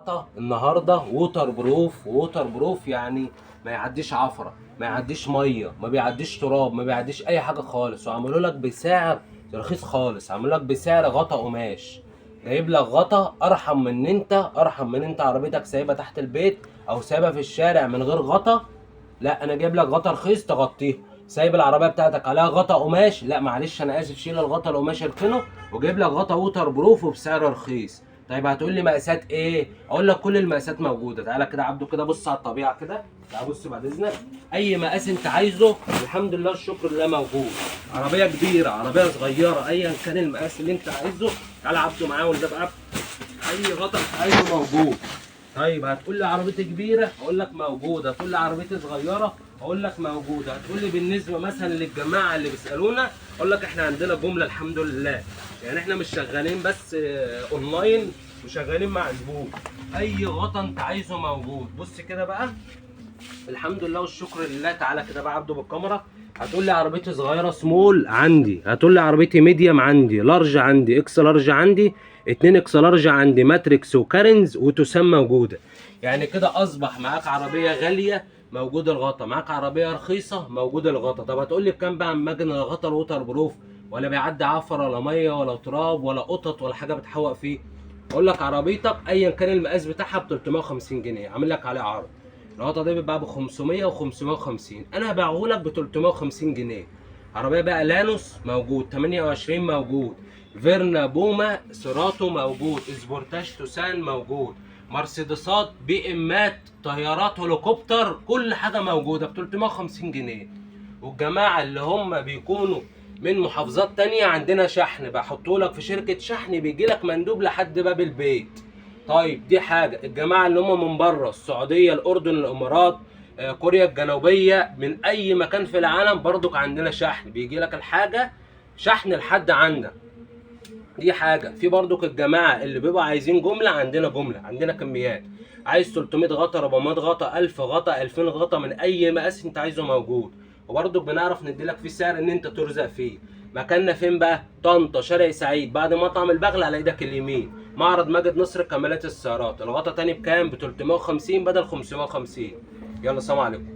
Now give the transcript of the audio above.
غطا النهارده ووتر بروف. ووتر بروف يعني ما يعديش عفره، ما يعديش ميه، ما بيعديش تراب، ما بيعديش اي حاجه خالص، وعملوا لك بسعر رخيص خالص. عملوا لك بسعر غطا قماش، جايب لك غطا ارحم من انت عربيتك سايبها تحت البيت او سايبها في الشارع من غير غطا. لا انا جايب لك غطا رخيص تغطيه. سايب العربيه بتاعتك عليها غطا قماش، لا معلش انا اسف، شيل الغطا القماش اركنه، وجايب لك غطا ووتر بروف وبسعر رخيص. طيب هتقول لي مقاسات ايه؟ اقول لك كل المقاسات موجوده. تعالى كده يا عبدو كده بص على الطبيعه كده، تعالى بص بعد اذنك. اي مقاس انت عايزه الحمد لله الشكر لله موجود. عربيه كبيره، عربيه صغيره، ايا كان المقاس اللي انت عايزه. تعالى يا عبدو معايا ولا بقى، اي غطا انت عايزه موجود. طيب هتقول لي عربيتي كبيره، اقول لك موجوده. هتقول لي عربيتي صغيره، اقول لك موجوده. هتقول لي بالنسبه مثلا للجماعه اللي بيسالونا، اقول لك احنا عندنا جمله الحمد لله. يعني احنا مش شغالين بس اونلاين، وشغالين مع زبون. اي غطا انت عايزه موجود. بص كده بقى، الحمد لله والشكر لله. تعالى كده بقى عبده بالكاميرا. هتقول لي عربيتي صغيره سمول عندي، هتقول لي عربيتي ميديوم عندي، لارج عندي، اكس لارج عندي، 2 اكس لارج عندي، ماتريكس وكارنز وتسام موجوده. يعني كده اصبح معاك عربيه غاليه موجود الغطا، معاك عربيه رخيصه موجود الغطا. طب هتقول لي بكام بقى اما اجي الغطا الوتر بروف، ولا بيعدي عفر ولا ميه ولا تراب ولا قطط ولا حاجه بتحوق فيه؟ اقول لك عربيتك ايا كان المقاس بتاعها ب 350 جنيه، عامل لك عليه عرض. الغطا ده بيتباع ب 500 و 550، انا هبيعه لك ب 350 جنيه. عربيه بقى لانوس موجود، 28 موجود، فيرنا بوما سيراتو موجود، سبورتاج توسان موجود، مرسيدسات بي امات طيارات هليكوبتر، كل حاجه موجوده ب 350 جنيه. والجماعه اللي هم بيكونوا من محافظات تانية عندنا شحن، بحطه لك في شركه شحن، بيجي لك مندوب لحد باب البيت. طيب دي حاجه. الجماعه اللي هم من بره، السعوديه، الاردن، الامارات، كوريا الجنوبيه، من اي مكان في العالم برضك عندنا شحن، بيجي لك الحاجه شحن لحد عندك. دي حاجه. في برضك الجماعه اللي بيبقوا عايزين جمله، عندنا جمله، عندنا كميات. عايز 300 غطا، 400 غطا، 1000 غطا، 2000 غطا، من اي مقاس انت عايزه موجود. وبرضك بنعرف نديلك فيه سعر ان انت ترزق فيه. مكاننا فين بقى؟ طنطا، شارع سعيد، بعد مطعم البغل على ايدك اليمين، معرض ماجد نصر كمالات السيارات. الغطا تاني بكام؟ ب 350 بدل 550. يلا سلام عليكم.